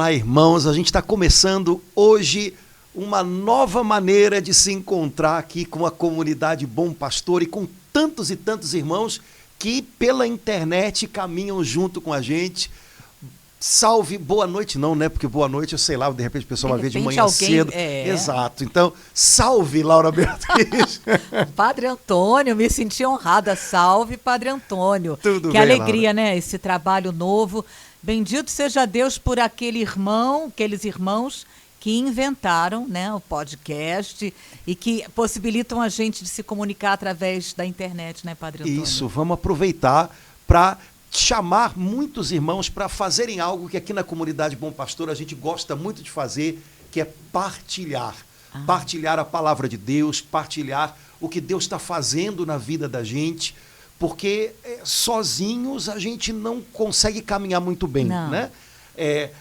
Olá, irmãos. A gente está começando hoje uma nova maneira de se encontrar aqui com a comunidade Bom Pastor e com tantos e tantos irmãos que pela internet caminham junto com a gente. Salve, boa noite não, né? Porque boa noite, eu sei lá, de repente o pessoal vai ver de manhã cedo. Exato. Então, salve, Laura Beatriz. Padre Antônio, me senti honrada. Salve, Padre Antônio. Tudo que bem, alegria, Laura? né? Esse trabalho novo. Bendito seja Deus por aqueles irmãos que inventaram, né, o podcast e que possibilitam a gente de se comunicar através da internet, né, Padre Antônio? Isso, vamos aproveitar para chamar muitos irmãos para fazerem algo que aqui na comunidade Bom Pastor a gente gosta muito de fazer, que é partilhar. Partilhar a palavra de Deus, partilhar o que Deus está fazendo na vida da gente, porque sozinhos a gente não consegue caminhar muito bem, né?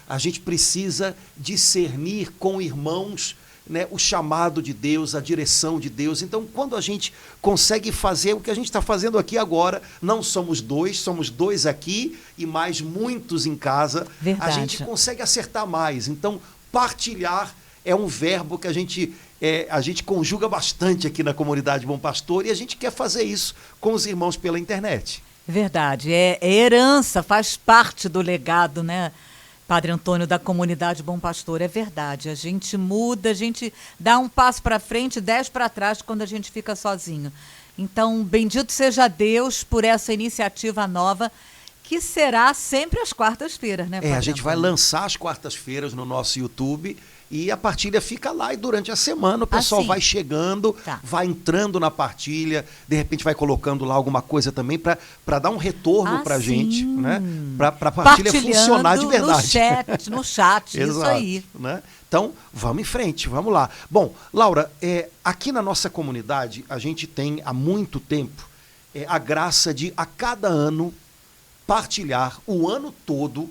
A gente precisa discernir com irmãos, né, o chamado de Deus, a direção de Deus. Então, quando a gente consegue fazer o que a gente está fazendo aqui agora, não somos dois aqui e mais muitos em casa, Verdade. A gente consegue acertar mais. Então, partilhar é um verbo que a gente conjuga bastante aqui na comunidade Bom Pastor e a gente quer fazer isso com os irmãos pela internet. Verdade, é herança, faz parte do legado, né, Padre Antônio, da comunidade Bom Pastor. É verdade, a gente muda, a gente dá um passo para frente, 10 para trás quando a gente fica sozinho. Então, bendito seja Deus por essa iniciativa nova, que será sempre às quartas-feiras, né, Padre A gente vai Antônio? lançar às quartas-feiras no nosso YouTube e a partilha fica lá e durante a semana o pessoal vai chegando, vai entrando na partilha, de repente vai colocando lá alguma coisa também para dar um retorno para a gente, né? Para a partilha funcionar de verdade. No chat, isso aí. Né? Então, vamos em frente, vamos lá. Bom, Laura, aqui na nossa comunidade a gente tem há muito tempo a graça de a cada ano partilhar o ano todo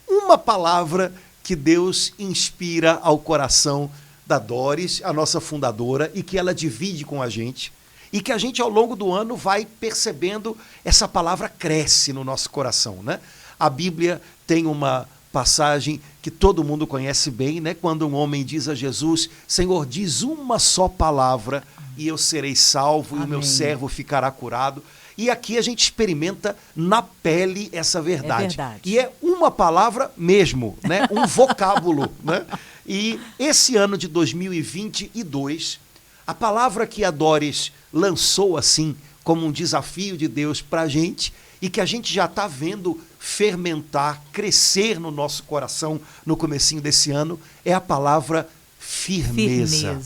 uma palavra que Deus inspira ao coração da Doris, a nossa fundadora, e que ela divide com a gente, e que a gente ao longo do ano vai percebendo essa palavra cresce no nosso coração, né? A Bíblia tem uma passagem que todo mundo conhece bem, né? Quando um homem diz a Jesus: Senhor, diz uma só palavra e eu serei salvo. Amém. E o meu servo ficará curado. E aqui a gente experimenta na pele essa verdade. É verdade. E é uma palavra mesmo, né? Um vocábulo, né? E esse ano de 2022, a palavra que a Doris lançou assim, como um desafio de Deus para a gente, e que a gente já está vendo fermentar, crescer no nosso coração no comecinho desse ano, é a palavava firmeza.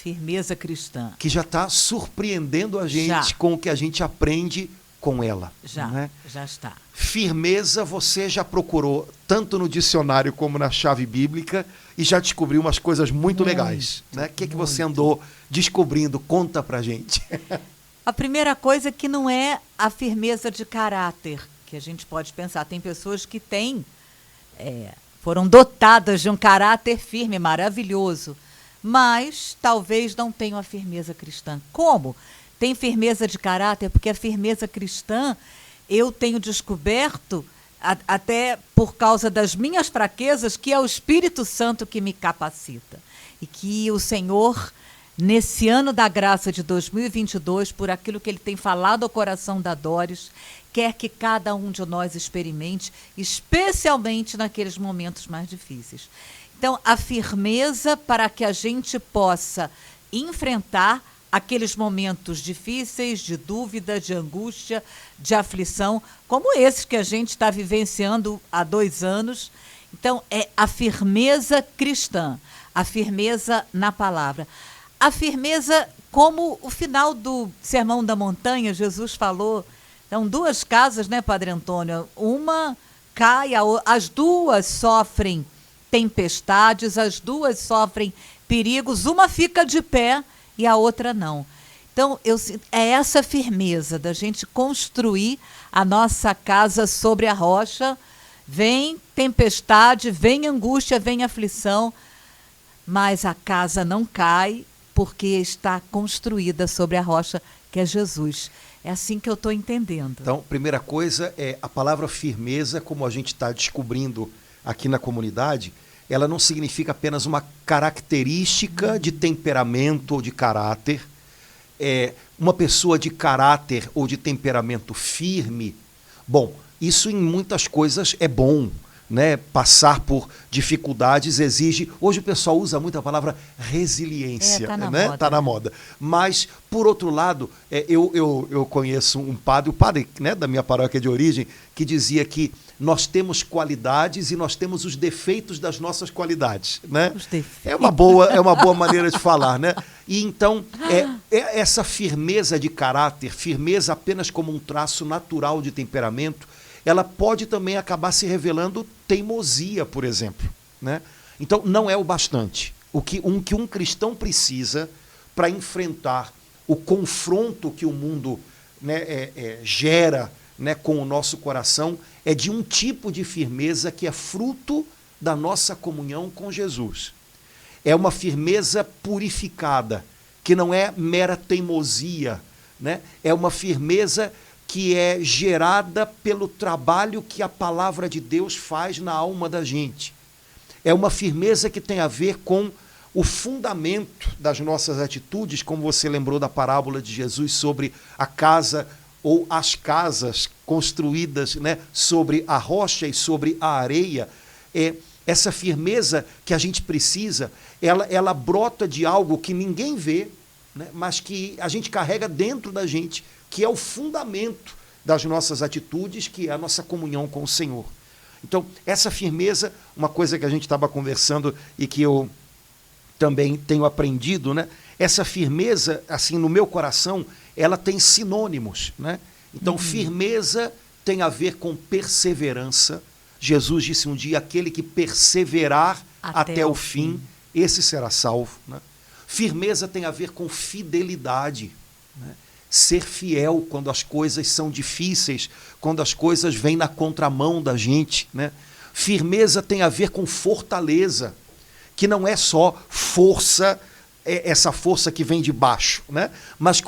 Firmeza cristã. Que já está surpreendendo a gente com o que a gente aprende com ela. Já está. Firmeza você já procurou tanto no dicionário como na chave bíblica e já descobriu umas coisas muito legais. Né? O que você andou descobrindo? Conta pra gente. A primeira coisa é que não é a firmeza de caráter que a gente pode pensar. Tem pessoas que foram dotadas de um caráter firme, maravilhoso, mas talvez não tenham a firmeza cristã. Como? Tem firmeza de caráter, porque a firmeza cristã eu tenho descoberto, até por causa das minhas fraquezas, que é o Espírito Santo que me capacita. E que o Senhor, nesse ano da graça de 2022, por aquilo que Ele tem falado ao coração da Doris, quer que cada um de nós experimente, especialmente naqueles momentos mais difíceis. Então, a firmeza para que a gente possa enfrentar aqueles momentos difíceis, de dúvida, de angústia, de aflição, como esses que a gente está vivenciando há 2 anos. Então, é a firmeza cristã, a firmeza na palavra. A firmeza, como o final do Sermão da Montanha, Jesus falou, então 2 casas, né, Padre Antônio? Uma cai, as 2 sofrem tempestades, as 2 sofrem perigos, uma fica de pé e a outra não. Então, é essa firmeza da gente construir a nossa casa sobre a rocha. Vem tempestade, vem angústia, vem aflição, mas a casa não cai porque está construída sobre a rocha, que é Jesus. É assim que eu estou entendendo. Então, primeira coisa é a palavra firmeza, como a gente está descobrindo aqui na comunidade, ela não significa apenas uma característica de temperamento ou de caráter. Uma pessoa de caráter ou de temperamento firme, bom, isso em muitas coisas é bom, né? Passar por dificuldades exige... Hoje o pessoal usa muito a palavra resiliência, tá na né? moda. Tá na moda. Mas, por outro lado, eu conheço um padre, o padre, né, da minha paróquia de origem, que dizia que nós temos qualidades e nós temos os defeitos das nossas qualidades, né? Os defeitos. É uma boa maneira de falar, né? E então, essa firmeza de caráter, firmeza apenas como um traço natural de temperamento, ela pode também acabar se revelando teimosia, por exemplo, né? Então, não é o bastante. O que um cristão precisa para enfrentar o confronto que o mundo, né, gera, né, com o nosso coração, é de um tipo de firmeza que é fruto da nossa comunhão com Jesus. É uma firmeza purificada, que não é mera teimosia, né? É uma firmeza que é gerada pelo trabalho que a palavra de Deus faz na alma da gente. É uma firmeza que tem a ver com o fundamento das nossas atitudes, como você lembrou da parábola de Jesus sobre a casa ou as casas construídas, né, sobre a rocha e sobre a areia. Essa firmeza que a gente precisa, ela brota de algo que ninguém vê, né, mas que a gente carrega dentro da gente, que é o fundamento das nossas atitudes, que é a nossa comunhão com o Senhor. Então, essa firmeza, uma coisa que a gente estava conversando e que eu também tenho aprendido, né? Essa firmeza, assim, no meu coração, ela tem sinônimos, né? Então, firmeza tem a ver com perseverança. Jesus disse um dia, aquele que perseverar até o fim, esse será salvo, né? Firmeza tem a ver com fidelidade, né? Ser fiel quando as coisas são difíceis, quando as coisas vêm na contramão da gente, né? Firmeza tem a ver com fortaleza, que não é só força, essa força que vem de baixo, né? Mas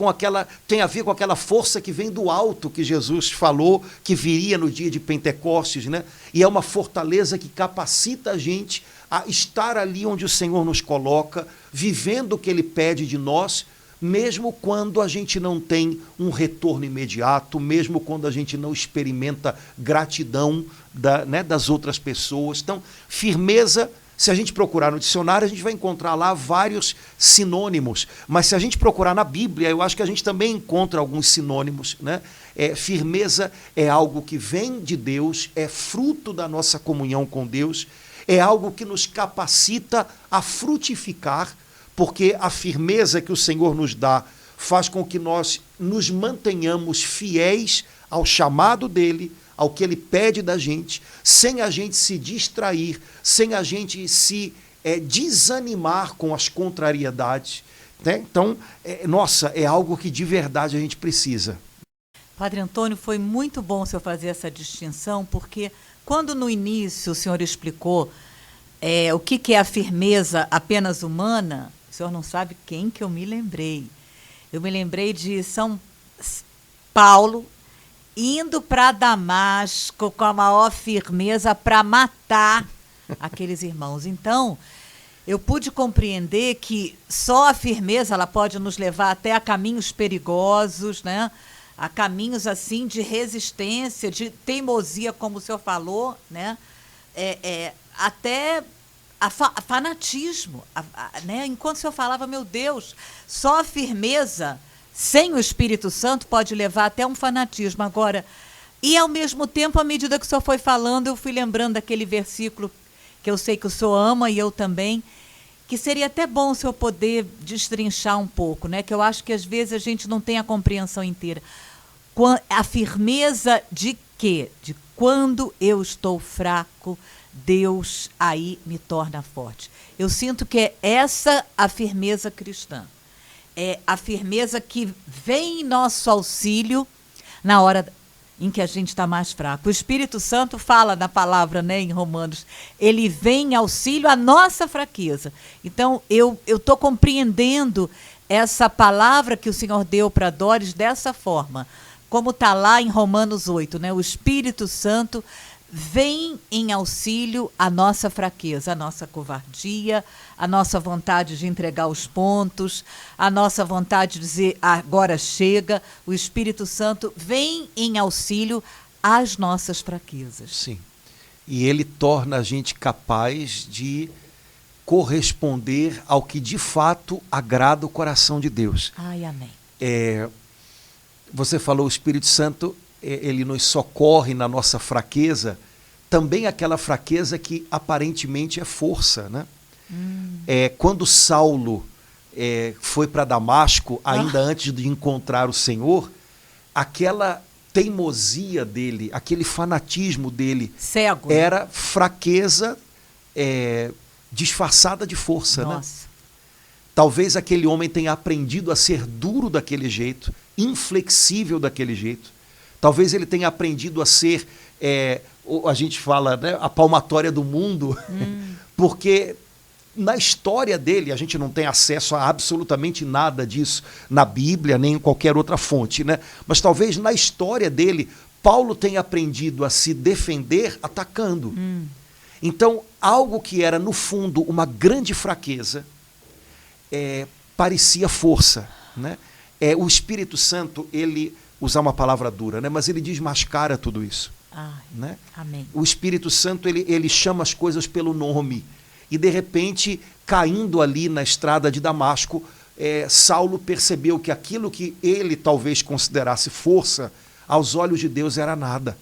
tem a ver com aquela força que vem do alto, que Jesus falou que viria no dia de Pentecostes, né? E é uma fortaleza que capacita a gente a estar ali onde o Senhor nos coloca, vivendo o que Ele pede de nós, mesmo quando a gente não tem um retorno imediato, mesmo quando a gente não experimenta gratidão das outras pessoas. Então, firmeza, se a gente procurar no dicionário, a gente vai encontrar lá vários sinônimos, mas se a gente procurar na Bíblia, eu acho que a gente também encontra alguns sinônimos, né? Firmeza é algo que vem de Deus, é fruto da nossa comunhão com Deus, é algo que nos capacita a frutificar, porque a firmeza que o Senhor nos dá faz com que nós nos mantenhamos fiéis ao chamado dEle, ao que Ele pede da gente, sem a gente se distrair, sem a gente se desanimar com as contrariedades, né? Então, é algo que de verdade a gente precisa. Padre Antônio, foi muito bom o senhor fazer essa distinção, porque quando no início o senhor explicou o que é a firmeza apenas humana, o senhor não sabe quem que eu me lembrei. Eu me lembrei de São Paulo indo para Damasco com a maior firmeza para matar aqueles irmãos. Então, eu pude compreender que só a firmeza ela pode nos levar até a caminhos perigosos, né? A caminhos assim de resistência, de teimosia, como o senhor falou, né? Até fanatismo, né? Enquanto o senhor falava, meu Deus, só a firmeza sem o Espírito Santo pode levar até um fanatismo. Agora, e ao mesmo tempo, à medida que o senhor foi falando, eu fui lembrando daquele versículo que eu sei que o senhor ama e eu também, que seria até bom o senhor poder destrinchar um pouco, né? Que eu acho que às vezes a gente não tem a compreensão inteira. A firmeza de quê? De quando eu estou fraco, Deus aí me torna forte. Eu sinto que é essa a firmeza cristã. É a firmeza que vem em nosso auxílio na hora em que a gente está mais fraco. O Espírito Santo fala na palavra, né, em Romanos, ele vem em auxílio à nossa fraqueza. Então, eu estou compreendendo essa palavra que o Senhor deu para Doris dessa forma, como está lá em Romanos 8, né? O Espírito Santo vem em auxílio a nossa fraqueza, a nossa covardia, a nossa vontade de entregar os pontos, a nossa vontade de dizer agora chega. O Espírito Santo vem em auxílio às nossas fraquezas. Sim. E ele torna a gente capaz de corresponder ao que de fato agrada o coração de Deus. Ai, amém. Você falou, o Espírito Santo, ele nos socorre na nossa fraqueza, também aquela fraqueza que aparentemente é força, né? Quando Saulo foi para Damasco, ainda antes de encontrar o Senhor, aquela teimosia dele, aquele fanatismo dele, cego, era fraqueza disfarçada de força. Nossa. Né? Talvez aquele homem tenha aprendido a ser duro daquele jeito, inflexível daquele jeito. Talvez ele tenha aprendido a ser, a gente fala, né, a palmatória do mundo, porque na história dele, a gente não tem acesso a absolutamente nada disso na Bíblia, nem em qualquer outra fonte, né? Mas talvez na história dele, Paulo tenha aprendido a se defender atacando. Então, algo que era, no fundo, uma grande fraqueza, parecia força, né? O Espírito Santo, ele, usar uma palavra dura, né? Mas ele desmascara tudo isso. Né? Amém. O Espírito Santo, ele chama as coisas pelo nome. E, de repente, caindo ali na estrada de Damasco, Saulo percebeu que aquilo que ele talvez considerasse força, aos olhos de Deus era nada.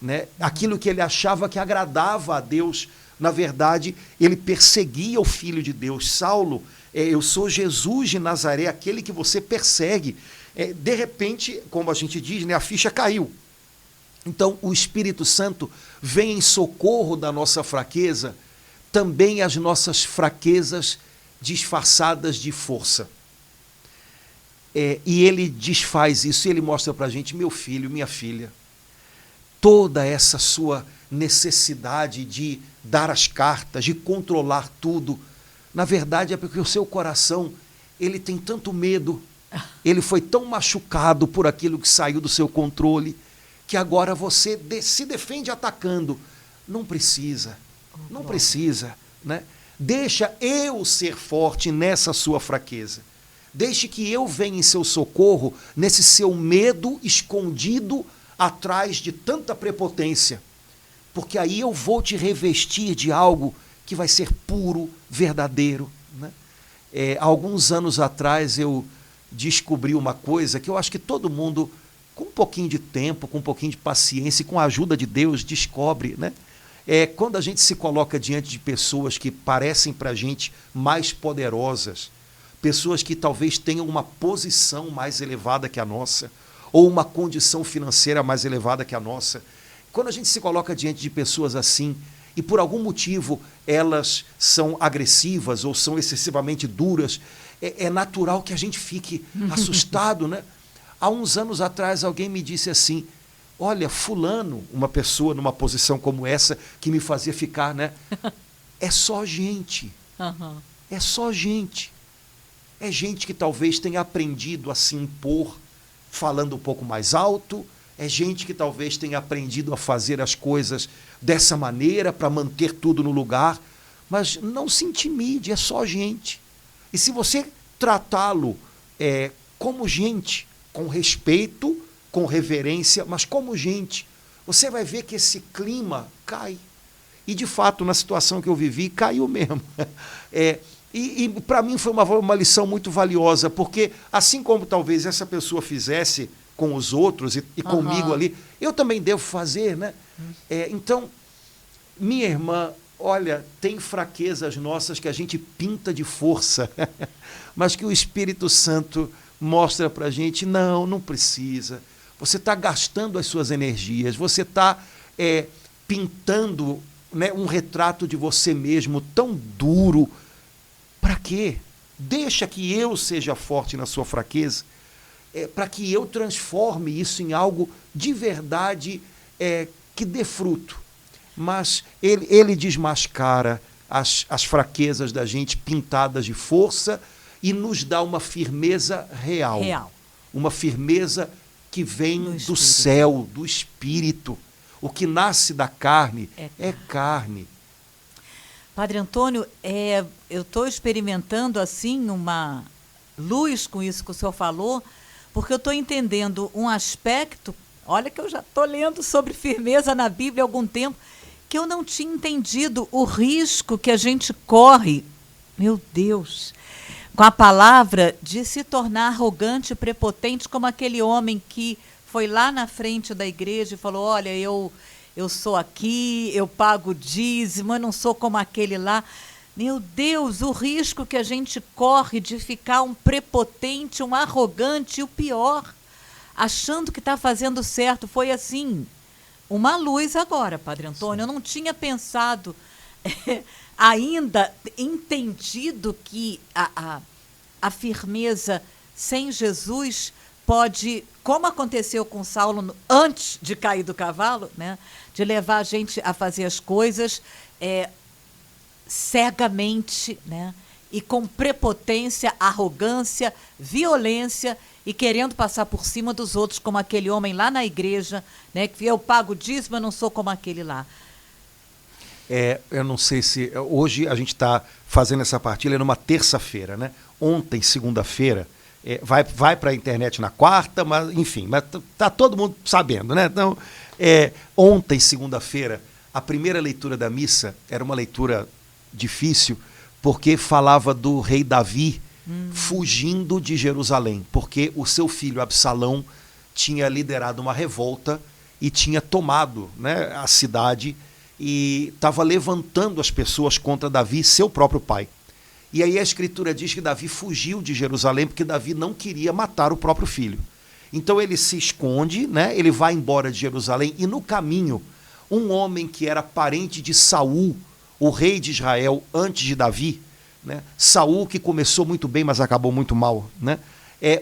Né? Aquilo que ele achava que agradava a Deus, na verdade, ele perseguia o Filho de Deus. Saulo, eu sou Jesus de Nazaré, aquele que você persegue. De repente, como a gente diz, né, a ficha caiu. Então, o Espírito Santo vem em socorro da nossa fraqueza, também as nossas fraquezas disfarçadas de força. E ele desfaz isso, e ele mostra para a gente, meu filho, minha filha, toda essa sua necessidade de dar as cartas, de controlar tudo, na verdade é porque o seu coração, ele tem tanto medo, ele foi tão machucado por aquilo que saiu do seu controle, que agora você se defende atacando. Não precisa. Não precisa, né? Deixa eu ser forte nessa sua fraqueza. Deixe que eu venha em seu socorro nesse seu medo escondido atrás de tanta prepotência. Porque aí eu vou te revestir de algo que vai ser puro, verdadeiro. Né? Há alguns anos atrás eu descobri uma coisa que eu acho que todo mundo, com um pouquinho de tempo, com um pouquinho de paciência e com a ajuda de Deus, descobre, né? Quando a gente se coloca diante de pessoas que parecem para a gente mais poderosas, pessoas que talvez tenham uma posição mais elevada que a nossa, ou uma condição financeira mais elevada que a nossa, quando a gente se coloca diante de pessoas assim, e por algum motivo elas são agressivas ou são excessivamente duras, é natural que a gente fique assustado, né? Há uns anos atrás alguém me disse assim, olha, fulano, uma pessoa numa posição como essa, que me fazia ficar, né? É só gente. É só gente. É gente que talvez tenha aprendido a se impor falando um pouco mais alto. É gente que talvez tenha aprendido a fazer as coisas dessa maneira para manter tudo no lugar. Mas não se intimide, é só gente. E se você tratá-lo como gente, com respeito, com reverência, mas como gente, você vai ver que esse clima cai. E, de fato, na situação que eu vivi, caiu mesmo. E para mim foi uma lição muito valiosa, porque assim como talvez essa pessoa fizesse com os outros e comigo ali, eu também devo fazer, né? Então, minha irmã, olha, tem fraquezas nossas que a gente pinta de força, mas que o Espírito Santo mostra para a gente, não precisa. Você está gastando as suas energias, você está pintando, né, um retrato de você mesmo tão duro. Para quê? Deixa que eu seja forte na sua fraqueza, para que eu transforme isso em algo de verdade que dê fruto. Mas ele desmascara as fraquezas da gente pintadas de força e nos dá uma firmeza real. Uma firmeza que vem do céu, do Espírito. O que nasce da carne é carne. Padre Antônio, eu estou experimentando assim uma luz com isso que o senhor falou, porque eu estou entendendo um aspecto, olha que eu já estou lendo sobre firmeza na Bíblia há algum tempo, que eu não tinha entendido o risco que a gente corre, meu Deus, com a palavra de se tornar arrogante e prepotente, como aquele homem que foi lá na frente da igreja e falou, olha, eu sou aqui, eu pago dízimo, eu não sou como aquele lá. Meu Deus, o risco que a gente corre de ficar um prepotente, um arrogante e o pior, achando que está fazendo certo. Foi assim, uma luz agora, Padre Antônio. Eu não tinha pensado, ainda entendido que a firmeza sem Jesus pode, como aconteceu com Saulo antes de cair do cavalo, né, de levar a gente a fazer as coisas cegamente, né, e com prepotência, arrogância, violência e querendo passar por cima dos outros, como aquele homem lá na igreja, né, que eu pago dízimo, eu não sou como aquele lá. Eu não sei se... Hoje a gente está fazendo essa partilha numa terça-feira, né? Ontem, segunda-feira, vai para a internet na quarta, mas enfim, mas tá todo mundo sabendo, né? Então, ontem, segunda-feira, a primeira leitura da missa era uma leitura difícil, porque falava do rei Davi fugindo de Jerusalém, porque o seu filho Absalão tinha liderado uma revolta e tinha tomado, né, a cidade e estava levantando as pessoas contra Davi, seu próprio pai. E aí a Escritura diz que Davi fugiu de Jerusalém porque Davi não queria matar o próprio filho. Então ele se esconde, né? Ele vai embora de Jerusalém e no caminho, um homem que era parente de Saul, o rei de Israel antes de Davi, né? Saul que começou muito bem, mas acabou muito mal, né?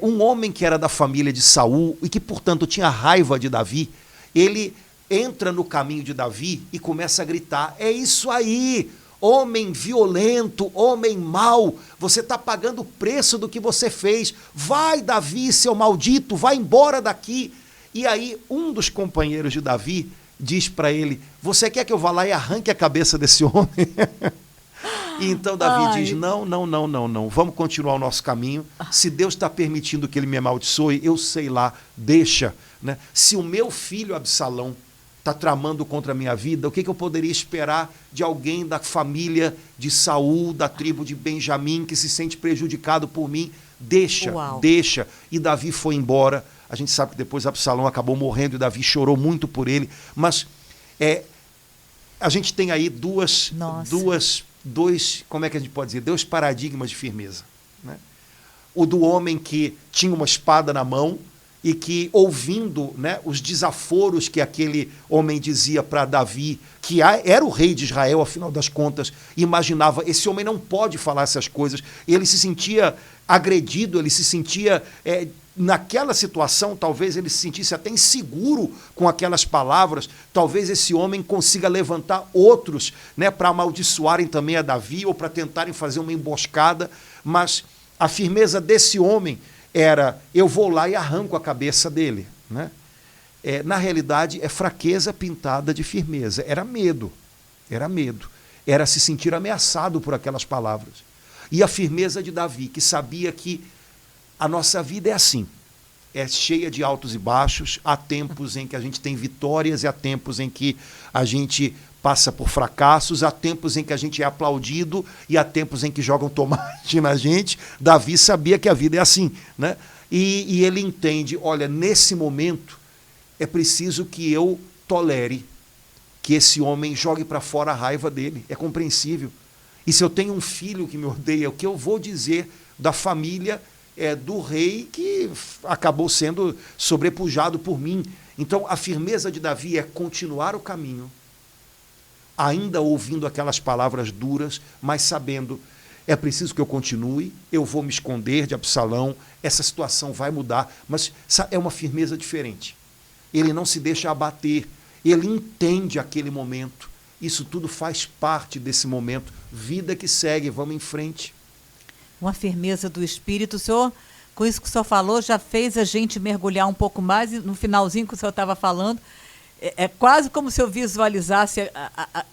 Um homem que era da família de Saul e que, portanto, tinha raiva de Davi, ele entra no caminho de Davi e começa a gritar, é isso aí, homem violento, homem mau, você está pagando o preço do que você fez, vai Davi, seu maldito, vai embora daqui. E aí um dos companheiros de Davi diz para ele, você quer que eu vá lá e arranque a cabeça desse homem? E então Davi diz, não, vamos continuar o nosso caminho, se Deus está permitindo que ele me amaldiçoe, eu sei lá, deixa, né? Se o meu filho Absalão está tramando contra a minha vida, o que eu poderia esperar de alguém da família de Saul, da tribo de Benjamim, que se sente prejudicado por mim? Deixa. E Davi foi embora. A gente sabe que depois Absalão acabou morrendo e Davi chorou muito por ele. Mas a gente tem aí dois, como é que a gente pode dizer? Dois paradigmas de firmeza, né? O do homem que tinha uma espada na mão e que, ouvindo, né, os desaforos que aquele homem dizia para Davi, que era o rei de Israel, afinal das contas, imaginava, esse homem não pode falar essas coisas. Ele se sentia agredido, ele se sentia... naquela situação, talvez ele se sentisse até inseguro com aquelas palavras, talvez esse homem consiga levantar outros, né, para amaldiçoarem também a Davi ou para tentarem fazer uma emboscada, mas a firmeza desse homem era, eu vou lá e arranco a cabeça dele, né? Na realidade, é fraqueza pintada de firmeza, era medo, era se sentir ameaçado por aquelas palavras. E a firmeza de Davi, que sabia que a nossa vida é assim, é cheia de altos e baixos, há tempos em que a gente tem vitórias e há tempos em que a gente passa por fracassos, há tempos em que a gente é aplaudido e há tempos em que jogam tomate na gente. Davi sabia que a vida é assim, né? E ele entende, olha, nesse momento é preciso que eu tolere que esse homem jogue para fora a raiva dele, é compreensível. E se eu tenho um filho que me odeia, o que eu vou dizer da família do rei que acabou sendo sobrepujado por mim? Então a firmeza de Davi é continuar o caminho, ainda ouvindo aquelas palavras duras, mas sabendo, é preciso que eu continue, eu vou me esconder de Absalão, essa situação vai mudar, mas é uma firmeza diferente. Ele não se deixa abater, ele entende aquele momento, isso tudo faz parte desse momento, vida que segue, vamos em frente. Uma firmeza do espírito. O senhor, com isso que o senhor falou, já fez a gente mergulhar um pouco mais, e no finalzinho que o senhor estava falando, É quase como se eu visualizasse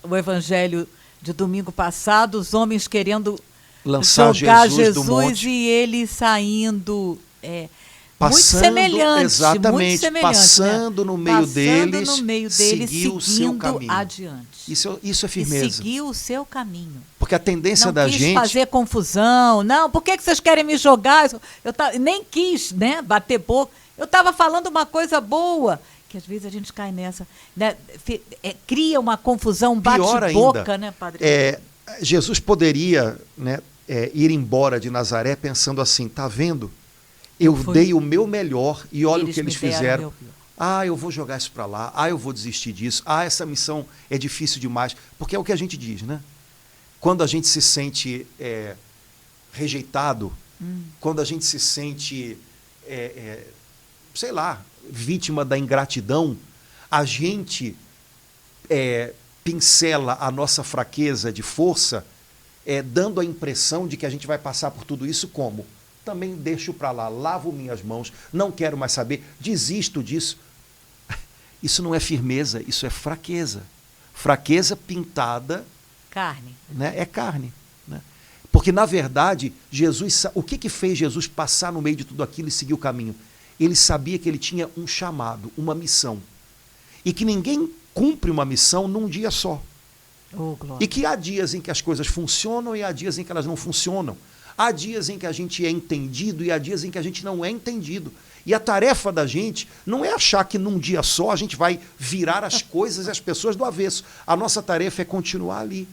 o evangelho de domingo passado, os homens querendo lançar jogar Jesus do monte. e ele saindo. Passando, muito semelhante, exatamente, muito semelhante, passando, né? no meio deles, no meio seguiu o seu caminho. Adiante. Isso é firmeza. E seguiu o seu caminho. Porque a tendência não da quis gente... fazer confusão. Não, por que vocês querem me jogar? Nem quis, né, bater boca. Eu estava falando uma coisa boa, que às vezes a gente cai nessa. Né, cria uma confusão, um bate-boca, né, Padre? Jesus poderia, né, ir embora de Nazaré pensando assim, tá vendo? Eu dei o meu melhor e olha o que eles fizeram. Eu vou jogar isso para lá. Eu vou desistir disso. Essa missão é difícil demais. Porque é o que a gente diz, né? Quando a gente se sente rejeitado, quando a gente se sente, sei lá, vítima da ingratidão, a gente pincela a nossa fraqueza de força, dando a impressão de que a gente vai passar por tudo isso como? Também deixo para lá, lavo minhas mãos, não quero mais saber, desisto disso. Isso não é firmeza, isso é fraqueza. Fraqueza pintada... Carne. Né? É carne. Né? Porque, na verdade, Jesus, o que fez Jesus passar no meio de tudo aquilo e seguir o caminho? Ele sabia que ele tinha um chamado, uma missão. E que ninguém cumpre uma missão num dia só. E que há dias em que as coisas funcionam e há dias em que elas não funcionam. Há dias em que a gente é entendido e há dias em que a gente não é entendido. E a tarefa da gente não é achar que num dia só a gente vai virar as coisas e as pessoas do avesso. A nossa tarefa é continuar ali.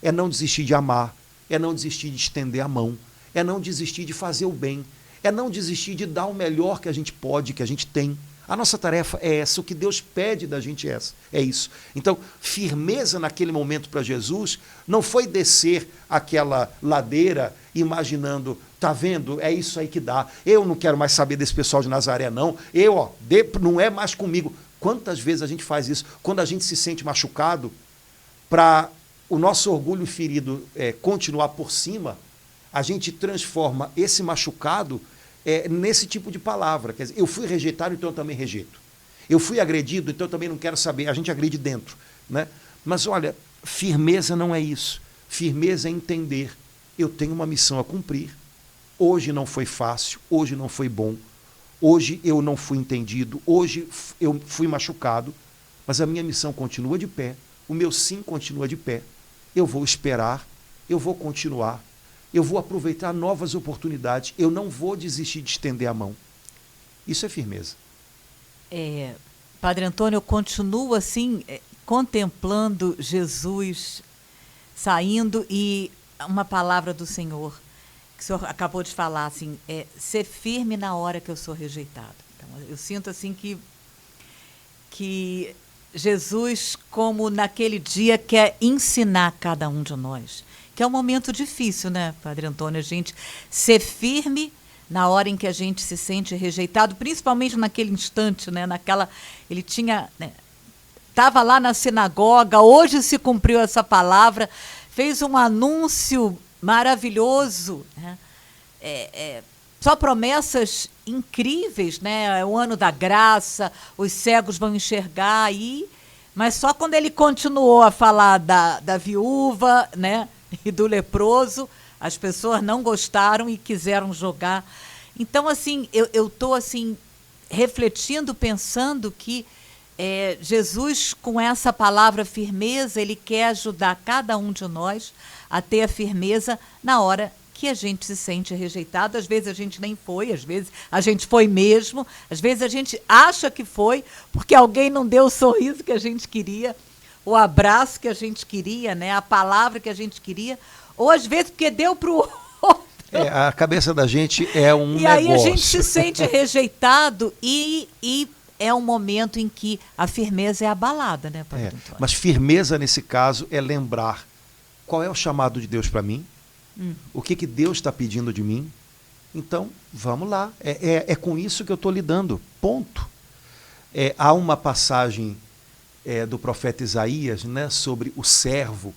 É não desistir de amar, é não desistir de estender a mão, é não desistir de fazer o bem, é não desistir de dar o melhor que a gente pode, que a gente tem. A nossa tarefa é essa, o que Deus pede da gente é isso. Então, firmeza naquele momento para Jesus não foi descer aquela ladeira imaginando, tá vendo, é isso aí que dá. Eu não quero mais saber desse pessoal de Nazaré, não. Não é mais comigo. Quantas vezes a gente faz isso? Quando a gente se sente machucado, para o nosso orgulho ferido continuar por cima, a gente transforma esse machucado nesse tipo de palavra. Quer dizer, eu fui rejeitado, então eu também rejeito. Eu fui agredido, então eu também não quero saber. A gente agride dentro. Né? Mas olha, firmeza não é isso. Firmeza é entender. Eu tenho uma missão a cumprir. Hoje não foi fácil, hoje não foi bom, hoje eu não fui entendido, hoje eu fui machucado, mas a minha missão continua de pé, o meu sim continua de pé. Eu vou esperar, eu vou continuar, eu vou aproveitar novas oportunidades, eu não vou desistir de estender a mão. Isso é firmeza. Padre Antônio, eu continuo assim, contemplando Jesus saindo e uma palavra do Senhor, que o senhor acabou de falar, assim, ser firme na hora que eu sou rejeitado. Então, eu sinto assim que Jesus, como naquele dia, quer ensinar cada um de nós, que é um momento difícil, né, Padre Antônio, a gente ser firme na hora em que a gente se sente rejeitado, principalmente naquele instante, né, ele tinha, estava lá na sinagoga, hoje se cumpriu essa palavra, fez um anúncio maravilhoso, né? Só promessas incríveis, né? É o ano da graça, os cegos vão enxergar, mas só quando ele continuou a falar da viúva, né? E do leproso, as pessoas não gostaram e quiseram jogar. Então, assim, eu estou assim, refletindo, pensando que Jesus, com essa palavra firmeza, ele quer ajudar cada um de nós a ter a firmeza na hora que a gente se sente rejeitado. Às vezes a gente nem foi, às vezes a gente foi mesmo, às vezes a gente acha que foi, porque alguém não deu o sorriso que a gente queria, o abraço que a gente queria, né, a palavra que a gente queria, ou às vezes porque deu para o outro. A cabeça da gente é um negócio. E aí a gente se sente rejeitado e é um momento em que a firmeza é abalada, né, Padre Antônio? Mas firmeza, nesse caso, é lembrar qual é o chamado de Deus para mim, o que Deus está pedindo de mim. Então, vamos lá. É com isso que eu estou lidando. Ponto. Há uma passagem do profeta Isaías, né, sobre o servo,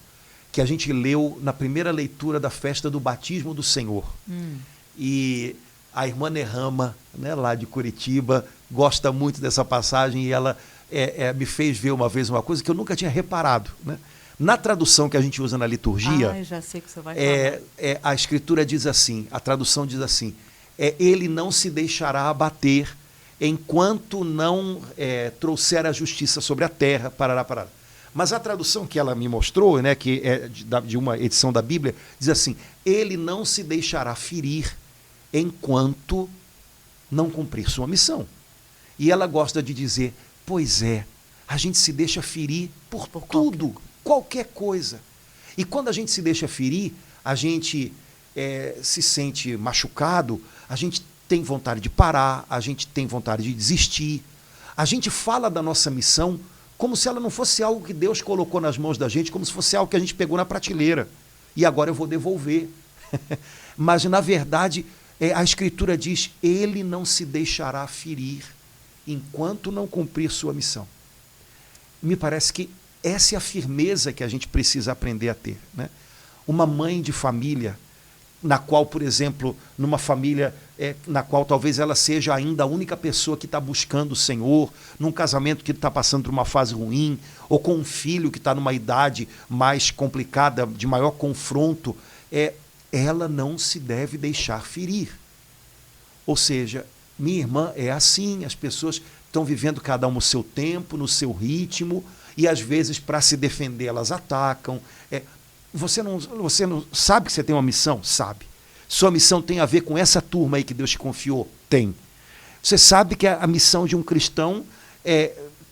que a gente leu na primeira leitura da festa do batismo do Senhor. E a irmã Nerama, né, lá de Curitiba, gosta muito dessa passagem e ela me fez ver uma vez uma coisa que eu nunca tinha reparado, né? Na tradução que a gente usa na liturgia, eu já sei que você vai falar. A Escritura diz assim, a tradução diz assim, ele não se deixará abater enquanto não trouxer a justiça sobre a terra, parará. Mas a tradução que ela me mostrou, né, que é de uma edição da Bíblia, diz assim, ele não se deixará ferir enquanto não cumprir sua missão. E ela gosta de dizer, pois é, a gente se deixa ferir por tudo, qualquer coisa. E quando a gente se deixa ferir, a gente se sente machucado, a gente tem vontade de parar, a gente tem vontade de desistir. A gente fala da nossa missão como se ela não fosse algo que Deus colocou nas mãos da gente, como se fosse algo que a gente pegou na prateleira. E agora eu vou devolver. Mas, na verdade, a Escritura diz, ele não se deixará ferir enquanto não cumprir sua missão. Me parece que essa é a firmeza que a gente precisa aprender a ter, né? Uma mãe de família, na qual, por exemplo, numa família na qual talvez ela seja ainda a única pessoa que está buscando o Senhor, num casamento que está passando por uma fase ruim, ou com um filho que está numa idade mais complicada, de maior confronto, ela não se deve deixar ferir. Ou seja, minha irmã, é assim, as pessoas estão vivendo cada um no seu tempo, no seu ritmo, e às vezes, para se defender, elas atacam. Você não sabe que você tem uma missão? Sabe. Sua missão tem a ver com essa turma aí que Deus te confiou? Tem. Você sabe que a missão de um cristão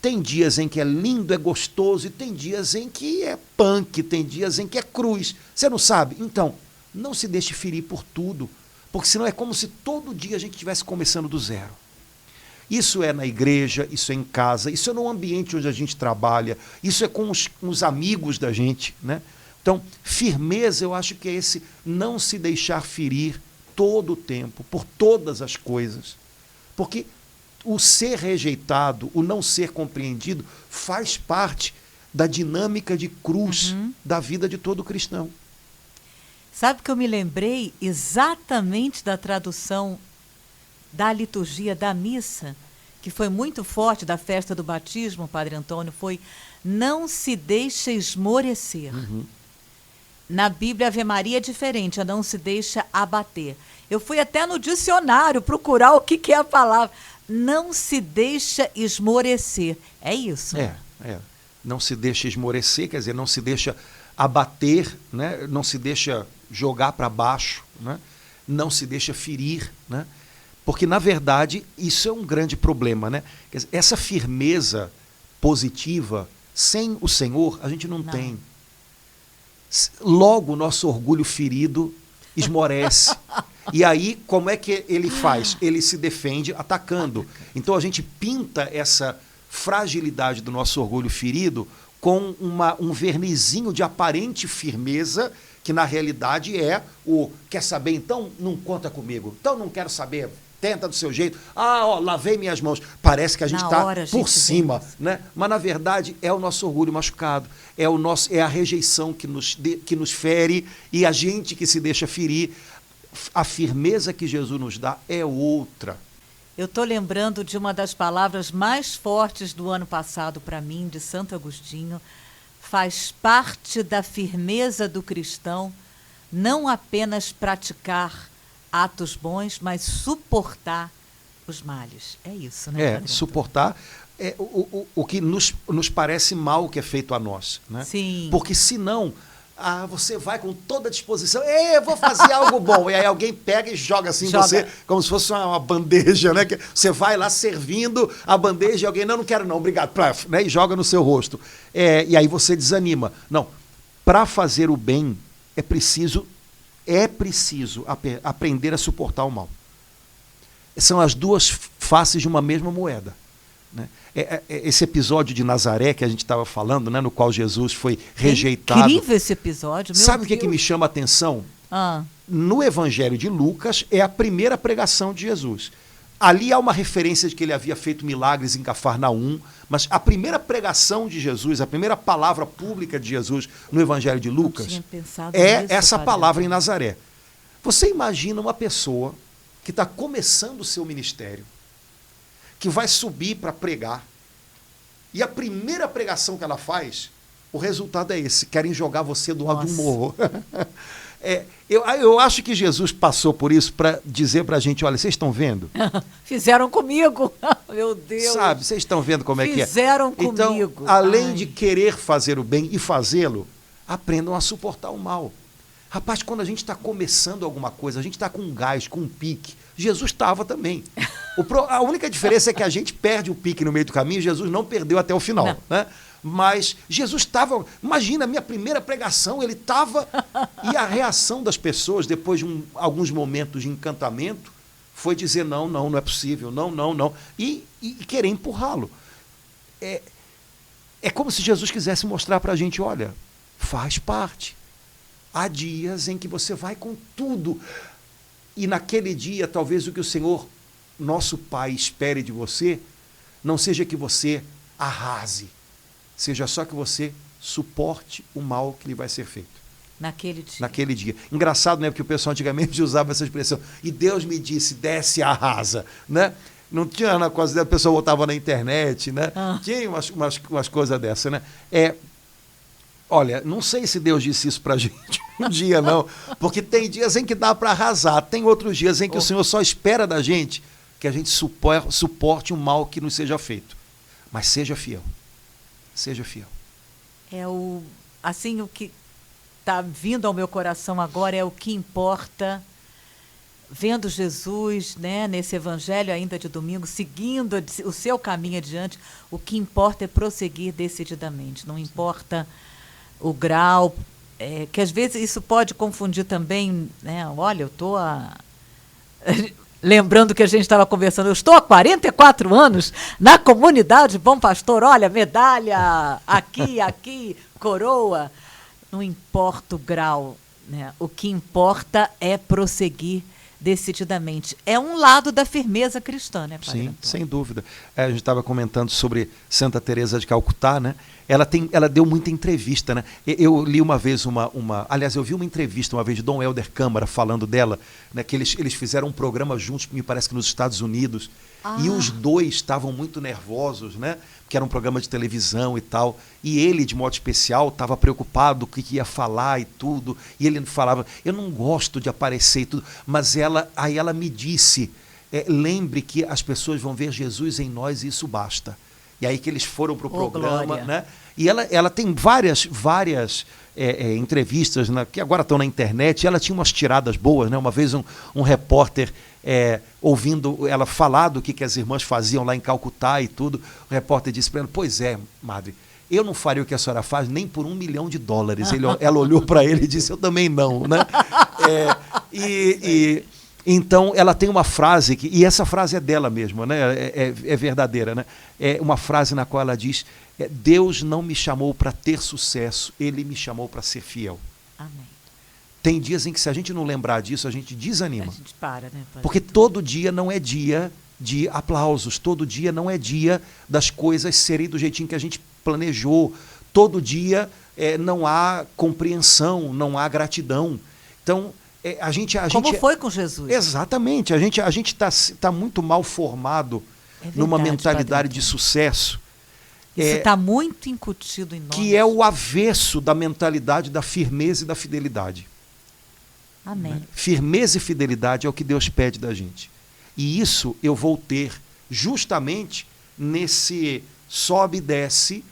tem dias em que é lindo, é gostoso, e tem dias em que é punk, tem dias em que é cruz. Você não sabe? Então, não se deixe ferir por tudo, porque senão é como se todo dia a gente estivesse começando do zero. Isso é na igreja, isso é em casa, isso é no ambiente onde a gente trabalha, isso é com os amigos da gente, né? Então, firmeza, eu acho que é esse não se deixar ferir todo o tempo, por todas as coisas. Porque o ser rejeitado, o não ser compreendido, faz parte da dinâmica de cruz da vida de todo cristão. Sabe que eu me lembrei exatamente da tradução da liturgia da missa, que foi muito forte da festa do batismo, Padre Antônio, foi não se deixe esmorecer. Na Bíblia, Ave Maria é diferente, a não se deixa abater. Eu fui até no dicionário procurar o que é a palavra. Não se deixa esmorecer. É isso. Não se deixa esmorecer, quer dizer, não se deixa abater, né? Não se deixa jogar para baixo, né? Não se deixa ferir, né? Porque, na verdade, isso é um grande problema, né? Quer dizer, essa firmeza positiva, sem o Senhor, a gente não tem. Logo, o nosso orgulho ferido esmorece. E aí, como é que ele faz? Ele se defende atacando. Então, a gente pinta essa fragilidade do nosso orgulho ferido com um vernizinho de aparente firmeza, que na realidade quer saber, então não conta comigo. Então não quero saber, tenta do seu jeito. Lavei minhas mãos. Parece que a gente está por cima, né? Mas na verdade é o nosso orgulho machucado, é a rejeição que nos fere, e a gente que se deixa ferir. A firmeza que Jesus nos dá é outra. Eu estou lembrando de uma das palavras mais fortes do ano passado para mim, de Santo Agostinho. Faz parte da firmeza do cristão não apenas praticar atos bons, mas suportar os males. É isso, né? Suportar o que nos parece mal que é feito a nós, né? Sim. Porque senão você vai com toda a disposição, eu vou fazer algo bom, e aí alguém pega e joga assim em você, como se fosse uma bandeja, né? Você vai lá servindo a bandeja e alguém, não quero não, obrigado, né? E joga no seu rosto. E aí você desanima. Não, para fazer o bem é preciso aprender a suportar o mal. São as duas faces de uma mesma moeda, né? Esse episódio de Nazaré que a gente estava falando, né, no qual Jesus foi rejeitado. É incrível esse episódio. Sabe o que me chama a atenção? No Evangelho de Lucas é a primeira pregação de Jesus. Ali há uma referência de que ele havia feito milagres em Cafarnaum, mas a primeira pregação de Jesus, a primeira palavra pública de Jesus no Evangelho de Lucas essa palavra em Nazaré. Você imagina uma pessoa que está começando o seu ministério, que vai subir para pregar, E a primeira pregação que ela faz, o resultado é esse: querem jogar você do alto de um morro. Eu acho que Jesus passou por isso para dizer para a gente: olha, vocês estão vendo? Fizeram comigo. Meu Deus. Sabe, vocês estão vendo como é que é? Fizeram então, comigo. além de querer fazer o bem e fazê-lo, aprendam a suportar o mal. Rapaz, quando a gente está começando alguma coisa, a gente está com um gás, com um pique. Jesus estava também. A única diferença é que a gente perde o pique no meio do caminho, Jesus não perdeu até o final. Né? Mas Jesus estava... Imagina, a minha primeira pregação, ele estava... E a reação das pessoas, depois de alguns momentos de encantamento, foi dizer: não é possível, não. E querer empurrá-lo. É como se Jesus quisesse mostrar para a gente: olha, faz parte. Há dias em que você vai com tudo. E naquele dia, talvez o que o Senhor, nosso Pai, espere de você, não seja que você arrase, seja só que você suporte o mal que lhe vai ser feito. Naquele dia. Engraçado, né? Porque o pessoal antigamente usava essa expressão: e Deus me disse, desce e arrasa. Né? Não tinha na coisa dela, a pessoa voltava na internet, né? Tinha umas coisas dessas, né? Olha, não sei se Deus disse isso pra gente um dia, não. Porque tem dias em que dá para arrasar, tem outros dias em que o Senhor só espera da gente que a gente suporte o mal que nos seja feito. Mas seja fiel. Seja fiel. O que está vindo ao meu coração agora é o que importa. Vendo Jesus, né, nesse evangelho ainda de domingo, seguindo o seu caminho adiante, o que importa é prosseguir decididamente. Não importa o grau, que às vezes isso pode confundir também, né? Olha, eu estou lembrando que a gente estava conversando, eu estou há 44 anos na comunidade Bom Pastor, olha, medalha, aqui, coroa. Não importa o grau, né? O que importa é prosseguir decididamente. É um lado da firmeza cristã, né, Padre Sim, Antônio? sem dúvida. A gente estava comentando sobre Santa Teresa de Calcutá, né? Ela deu muita entrevista, né? Eu li uma vez aliás, eu vi uma entrevista uma vez de Dom Helder Câmara falando dela, né? Que eles fizeram um programa juntos, me parece que nos Estados Unidos, e os dois estavam muito nervosos, né? Que era um programa de televisão e tal, e ele, de modo especial, estava preocupado com o que ia falar e tudo, e ele falava: eu não gosto de aparecer e tudo, mas aí ela me disse: lembre que as pessoas vão ver Jesus em nós e isso basta. E aí que eles foram para o programa, glória. Né? E ela tem várias entrevistas, né, que agora estão na internet, e ela tinha umas tiradas boas, né? Uma vez um repórter, ouvindo ela falar do que as irmãs faziam lá em Calcutá e tudo, o repórter disse para ela: pois é, madre, eu não faria o que a senhora faz nem por $1 milhão. Ela olhou para ele e disse: eu também não. Né? Então, ela tem uma frase, e essa frase é dela mesma, né? É verdadeira. Né? É uma frase na qual ela diz: Deus não me chamou para ter sucesso, Ele me chamou para ser fiel. Amém. Tem dias em que, se a gente não lembrar disso, a gente desanima. A gente para, né? Porque todo dia não é dia de aplausos, todo dia não é dia das coisas serem do jeitinho que a gente planejou, todo dia não há compreensão, não há gratidão. Então, Como foi com Jesus? Exatamente. A gente tá muito mal formado numa mentalidade de sucesso. Isso está muito incutido em nós. Que é o avesso da mentalidade da firmeza e da fidelidade. Amém. Né? Firmeza e fidelidade é o que Deus pede da gente. E isso eu vou ter justamente nesse sobe e desce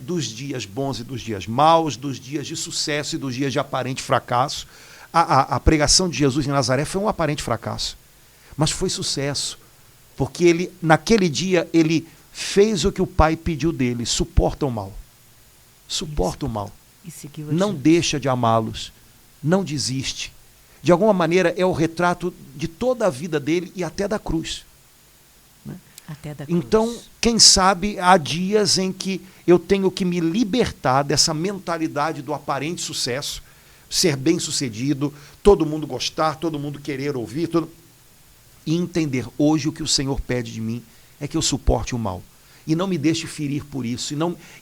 dos dias bons e dos dias maus, dos dias de sucesso e dos dias de aparente fracasso. A pregação de Jesus em Nazaré foi um aparente fracasso, mas foi sucesso, porque naquele dia ele fez o que o Pai pediu dele: suporta o mal. Suporta o mal. Não deixa de amá-los, não desiste. De alguma maneira é o retrato de toda a vida dele e até da cruz. Né? Até da cruz. Então, quem sabe há dias em que eu tenho que me libertar dessa mentalidade do aparente sucesso, ser bem-sucedido, todo mundo gostar, todo mundo querer ouvir, e entender: hoje o que o Senhor pede de mim é que eu suporte o mal. E não me deixe ferir por isso,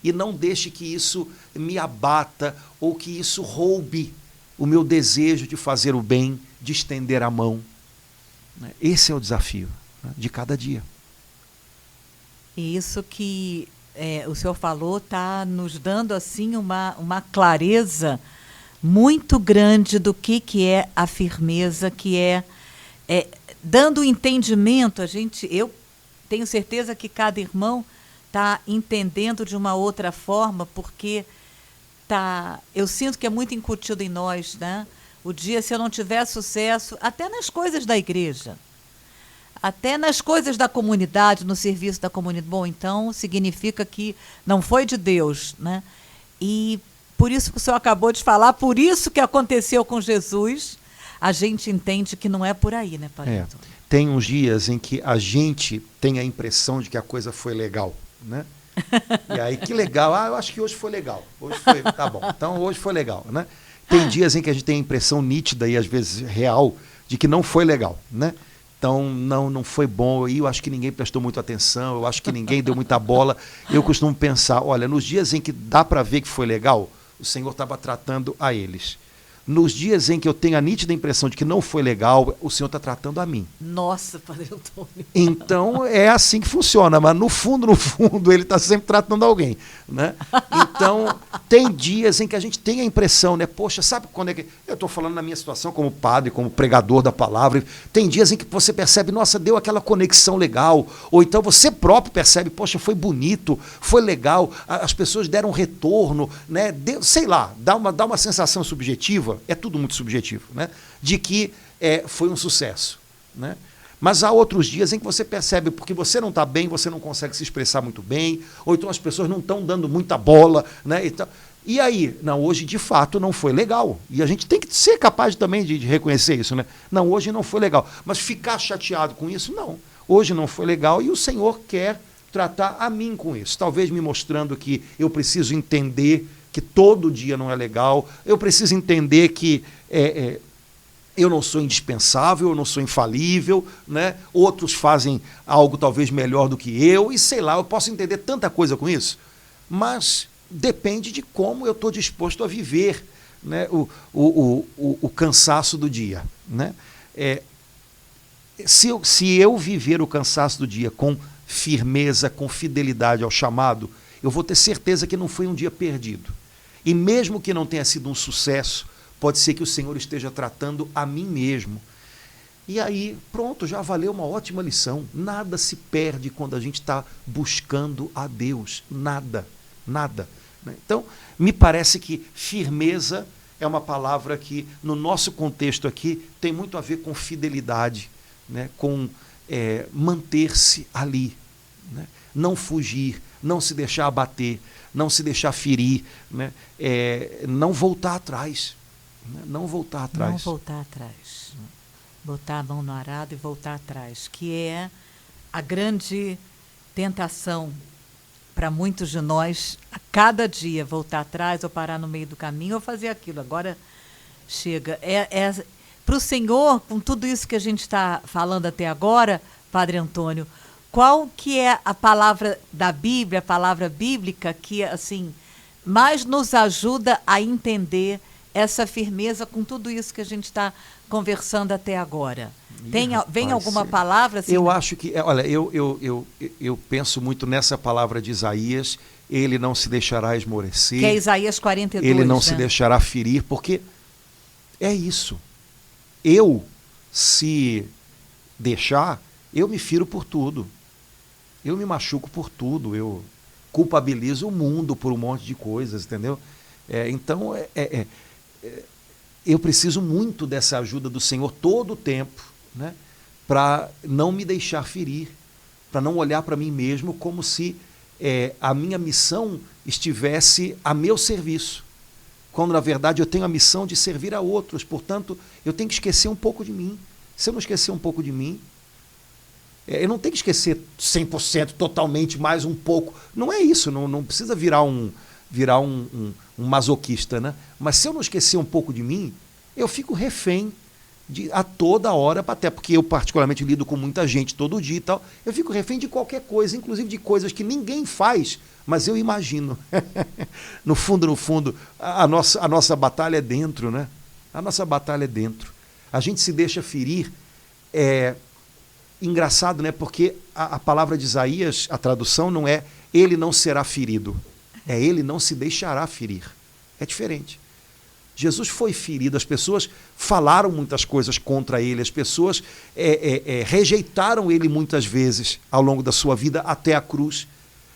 e não deixe que isso me abata ou que isso roube o meu desejo de fazer o bem, de estender a mão. Esse é o desafio, né, de cada dia. E isso que o senhor falou, está nos dando assim uma clareza muito grande do que é a firmeza, que dando entendimento. Eu tenho certeza que cada irmão está entendendo de uma outra forma, porque eu sinto que é muito incutido em nós, né? O dia, se eu não tiver sucesso, até nas coisas da igreja, até nas coisas da comunidade, no serviço da comunidade, bom, então significa que não foi de Deus, né? E por isso que o senhor acabou de falar, por isso que aconteceu com Jesus, a gente entende que não é por aí, né, Padre Antônio? Tem uns dias em que a gente tem a impressão de que a coisa foi legal, né? E aí, que legal, eu acho que hoje foi legal. Hoje foi, tá bom, então hoje foi legal, né? Tem dias em que a gente tem a impressão nítida e às vezes real de que não foi legal, né? Então, não foi bom, e eu acho que ninguém prestou muita atenção, eu acho que ninguém deu muita bola. Eu costumo pensar, olha, nos dias em que dá para ver que foi legal, o Senhor estava tratando a eles. Nos dias em que eu tenho a nítida impressão de que não foi legal, o Senhor está tratando a mim. Nossa, Padre Antônio. Então, é assim que funciona, mas no fundo, ele está sempre tratando alguém, né? Então, tem dias em que a gente tem a impressão, né? Poxa, sabe quando é que... Eu estou falando na minha situação como padre, como pregador da palavra. Tem dias em que você percebe, nossa, deu aquela conexão legal. Ou então você próprio percebe, poxa, foi bonito, foi legal, as pessoas deram um retorno, né? Sei lá, dá uma sensação subjetiva. É tudo muito subjetivo, né? De que foi um sucesso, né? Mas há outros dias em que você percebe, porque você não está bem, você não consegue se expressar muito bem, ou então as pessoas não estão dando muita bola, né? E aí, não, hoje de fato não foi legal. E a gente tem que ser capaz também de reconhecer isso, né? Não, hoje não foi legal. Mas ficar chateado com isso, não. Hoje não foi legal e o Senhor quer tratar a mim com isso. Talvez me mostrando que eu preciso entender que todo dia não é legal, eu preciso entender que eu não sou indispensável, eu não sou infalível, né? Outros fazem algo talvez melhor do que eu, e sei lá, eu posso entender tanta coisa com isso, mas depende de como eu estou disposto a viver, né? O cansaço do dia, né? Se eu viver o cansaço do dia com firmeza, com fidelidade ao chamado, eu vou ter certeza que não foi um dia perdido. E mesmo que não tenha sido um sucesso, pode ser que o Senhor esteja tratando a mim mesmo. E aí, pronto, já valeu uma ótima lição. Nada se perde quando a gente está buscando a Deus. Nada, nada. Então, me parece que firmeza é uma palavra que, no nosso contexto aqui, tem muito a ver com fidelidade, né? Com manter-se ali, né? Não fugir, não se deixar abater, não se deixar ferir, né? Não voltar atrás. Né? Não voltar atrás. Não voltar atrás. Botar a mão no arado e voltar atrás, que é a grande tentação para muitos de nós, a cada dia, voltar atrás ou parar no meio do caminho ou fazer aquilo. Agora chega. Para o Senhor, com tudo isso que a gente está falando até agora, Padre Antônio, qual que é a palavra da Bíblia, a palavra bíblica que assim mais nos ajuda a entender essa firmeza com tudo isso que a gente está conversando até agora? Vem alguma palavra? Assim, eu acho que, olha, eu penso muito nessa palavra de Isaías, ele não se deixará esmorecer. Que é Isaías 42, ele não né? se deixará ferir, porque é isso. Se deixar, eu me firo por tudo. Eu me machuco por tudo, eu culpabilizo o mundo por um monte de coisas, entendeu? Então, eu preciso muito dessa ajuda do Senhor todo o tempo, né? Para não me deixar ferir, para não olhar para mim mesmo como se a minha missão estivesse a meu serviço, quando na verdade eu tenho a missão de servir a outros. Portanto, eu tenho que esquecer um pouco de mim. Se eu não esquecer um pouco de mim, eu não tenho que esquecer 100%, totalmente, mais um pouco. Não é isso, não precisa virar um masoquista, né? Mas se eu não esquecer um pouco de mim, eu fico refém a toda hora, até porque eu particularmente lido com muita gente todo dia e tal, eu fico refém de qualquer coisa, inclusive de coisas que ninguém faz, mas eu imagino. No fundo, a nossa batalha é dentro, né? A nossa batalha é dentro. A gente se deixa ferir. Engraçado, né? Porque a palavra de Isaías, a tradução não é ele não será ferido. É, ele não se deixará ferir. É diferente. Jesus foi ferido, as pessoas falaram muitas coisas contra ele, as pessoas rejeitaram ele muitas vezes ao longo da sua vida até a cruz.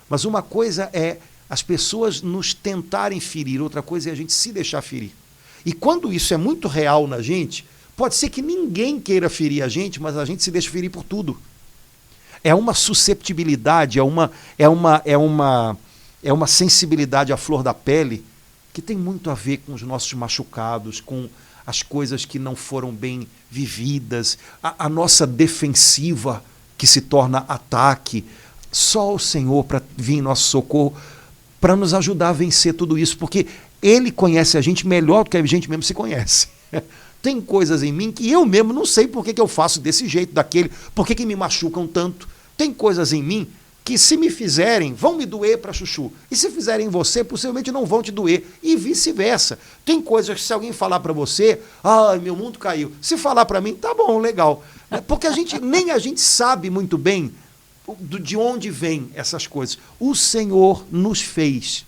Mas uma coisa é as pessoas nos tentarem ferir, outra coisa é a gente se deixar ferir. E quando isso é muito real na gente, pode ser que ninguém queira ferir a gente, mas a gente se deixa ferir por tudo. É uma susceptibilidade, é uma sensibilidade à flor da pele que tem muito a ver com os nossos machucados, com as coisas que não foram bem vividas, a nossa defensiva que se torna ataque. Só o Senhor para vir em nosso socorro, para nos ajudar a vencer tudo isso, porque Ele conhece a gente melhor do que a gente mesmo se conhece. Tem coisas em mim que eu mesmo não sei por que eu faço desse jeito, daquele, por que me machucam tanto. Tem coisas em mim que, se me fizerem, vão me doer para chuchu. E se fizerem em você, possivelmente não vão te doer. E vice-versa. Tem coisas que, se alguém falar para você, ai, meu mundo caiu. Se falar para mim, tá bom, legal. Porque nem a gente sabe muito bem de onde vêm essas coisas. O Senhor nos fez.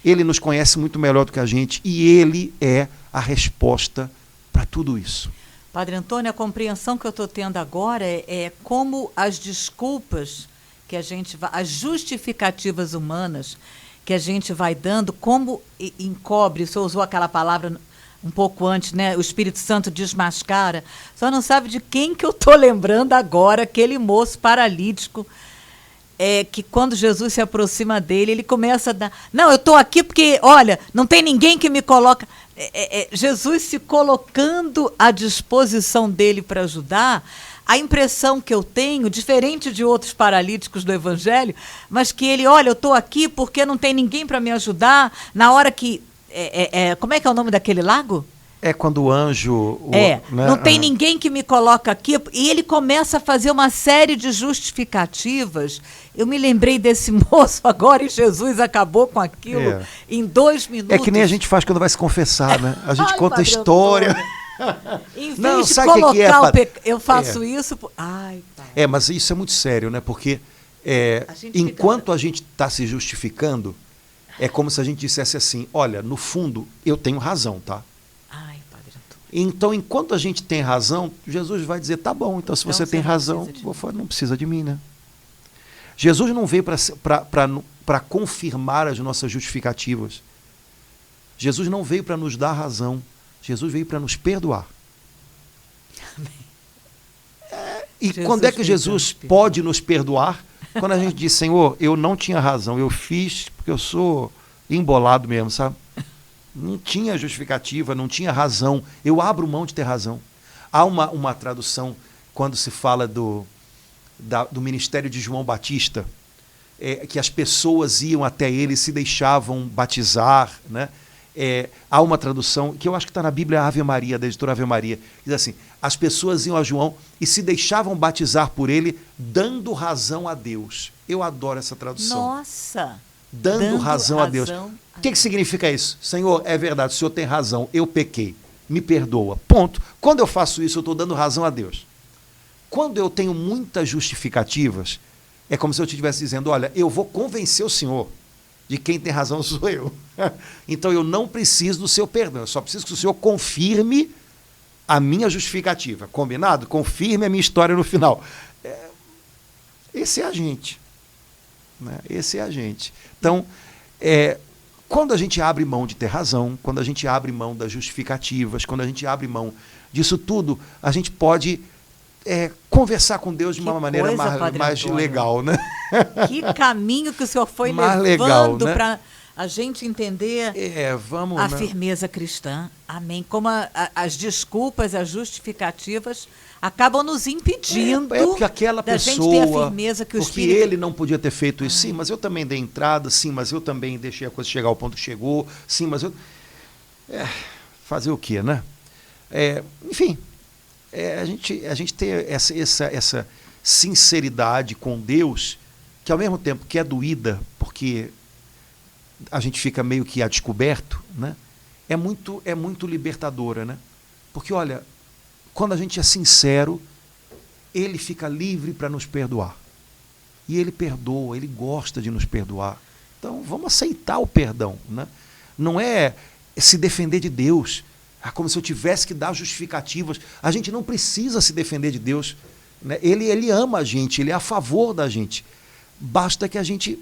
Ele nos conhece muito melhor do que a gente e Ele é a resposta para tudo isso. Padre Antônio, a compreensão que eu estou tendo agora é como as desculpas que a gente vai, as justificativas humanas que a gente vai dando, como encobre, o senhor usou aquela palavra um pouco antes, né? O Espírito Santo desmascara. Só não sabe de quem que eu estou lembrando agora, aquele moço paralítico, que quando Jesus se aproxima dele, ele começa a dar... Não, eu estou aqui porque, olha, não tem ninguém que me coloca... Jesus se colocando à disposição dele para ajudar. A impressão que eu tenho, diferente de outros paralíticos do Evangelho, mas que ele, olha, eu estou aqui porque não tem ninguém para me ajudar, na hora que... como é que é o nome daquele lago? É quando o anjo... né? Não tem ninguém que me coloca aqui. E ele começa a fazer uma série de justificativas. Eu me lembrei desse moço agora e Jesus acabou com aquilo em 2 minutos. É que nem a gente faz quando vai se confessar, né? A gente conta a história. Em vez de colocar eu faço isso... Ai, pai. Mas isso é muito sério, né? Porque enquanto a gente está se justificando, é como se a gente dissesse assim, olha, no fundo, eu tenho razão, tá? Então, enquanto a gente tem razão, Jesus vai dizer, tá bom, então se você tem razão, não precisa de mim, né? Jesus não veio para confirmar as nossas justificativas. Jesus não veio para nos dar razão. Jesus veio para nos perdoar. E quando é que Jesus pode nos perdoar? Quando a gente diz, Senhor, eu não tinha razão, eu fiz porque eu sou embolado mesmo, sabe? Não tinha justificativa, não tinha razão. Eu abro mão de ter razão. Há uma tradução, quando se fala do ministério de João Batista, que as pessoas iam até ele e se deixavam batizar, né? Há uma tradução, que eu acho que está na Bíblia Ave Maria, da editora Ave Maria, diz assim, as pessoas iam a João e se deixavam batizar por ele, dando razão a Deus. Eu adoro essa tradução. Nossa! Dando razão a Deus. O que significa isso? Senhor, é verdade, o Senhor tem razão, eu pequei, me perdoa. Ponto. Quando eu faço isso, eu estou dando razão a Deus. Quando eu tenho muitas justificativas, é como se eu estivesse dizendo, olha, eu vou convencer o Senhor de quem tem razão sou eu. Então eu não preciso do seu perdão, eu só preciso que o Senhor confirme a minha justificativa. Combinado? Confirme a minha história no final. Esse é a gente. Né? Esse é a gente. Então, quando a gente abre mão de ter razão, quando a gente abre mão das justificativas, quando a gente abre mão disso tudo, a gente pode conversar com Deus de uma maneira mais legal, né? Que caminho que o senhor foi mais levando, né? Para a gente entender a firmeza cristã. Amém. Como as desculpas, as justificativas acabam nos impedindo porque aquela da pessoa, gente ter a firmeza que o porque Espírito... ele não podia ter feito isso. Sim, mas eu também dei entrada, sim, mas eu também deixei a coisa chegar ao ponto que chegou, sim, mas eu... fazer o quê, né? Enfim, a gente ter essa sinceridade com Deus, que ao mesmo tempo que é doída, porque a gente fica meio que a descoberto, né? É muito libertadora, né? Porque, olha, quando a gente é sincero, ele fica livre para nos perdoar. E Ele perdoa, Ele gosta de nos perdoar. Então, vamos aceitar o perdão, né? Não é se defender de Deus, como se eu tivesse que dar justificativas. A gente não precisa se defender de Deus, né? Ele ama a gente, Ele é a favor da gente. Basta que a gente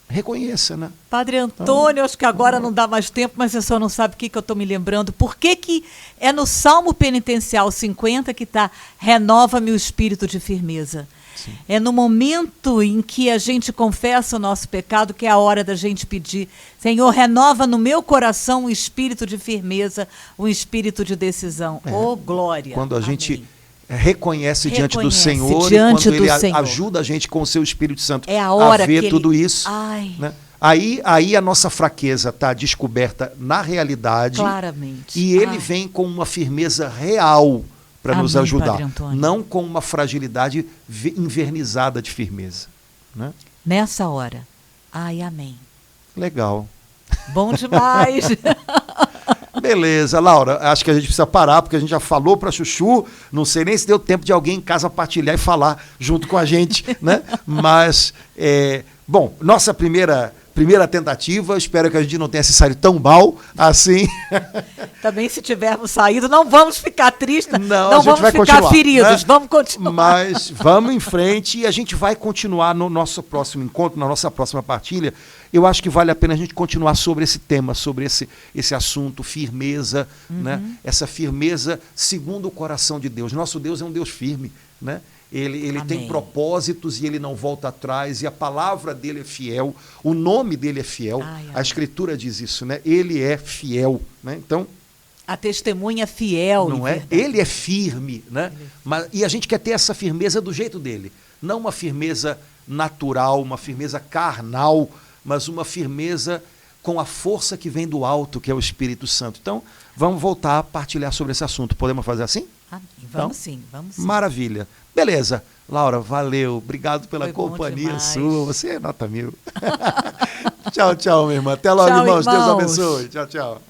reconheça, né? Padre Antônio, acho que agora não dá mais tempo, mas você só não sabe o que eu estou me lembrando. Por que é no Salmo Penitencial 50 que está renova-me o espírito de firmeza? Sim. É no momento em que a gente confessa o nosso pecado que é a hora da gente pedir: Senhor, renova no meu coração um espírito de firmeza, um espírito de decisão. Oh, glória! Quando a Amém. gente reconhece diante do Senhor, e quando Ele ajuda a gente com o seu Espírito Santo é a hora a ver que tudo isso, né? Aí a nossa fraqueza está descoberta na realidade. Claramente. E Ele vem com uma firmeza real para nos ajudar, não com uma fragilidade invernizada de firmeza, né? Nessa hora. Amém. Legal. Bom demais. Beleza, Laura, acho que a gente precisa parar, porque a gente já falou para Chuchu, não sei nem se deu tempo de alguém em casa partilhar e falar junto com a gente, né? Mas, bom, nossa primeira tentativa, espero que a gente não tenha se saído tão mal assim. Também, se tivermos saído, não vamos ficar tristes, não vamos ficar feridos, né? Vamos continuar. Mas vamos em frente e a gente vai continuar no nosso próximo encontro, na nossa próxima partilha. Eu acho que vale a pena a gente continuar sobre esse tema, sobre esse assunto, firmeza, né? Essa firmeza segundo o coração de Deus. Nosso Deus é um Deus firme, né? Ele tem propósitos e Ele não volta atrás, e a palavra dele é fiel, o nome dele é fiel, a Escritura diz isso, né? Ele é fiel, né? Então, a testemunha fiel. Não é? Ele é firme, né? E a gente quer ter essa firmeza do jeito dele, não uma firmeza natural, uma firmeza carnal, mas uma firmeza com a força que vem do alto, que é o Espírito Santo. Então, vamos voltar a partilhar sobre esse assunto. Podemos fazer assim? Vamos sim. Maravilha. Beleza. Laura, valeu. Obrigado pela companhia sua. Você é nota 1000. Tchau, tchau, minha irmã. Até logo, irmãos. Deus abençoe. Tchau, tchau.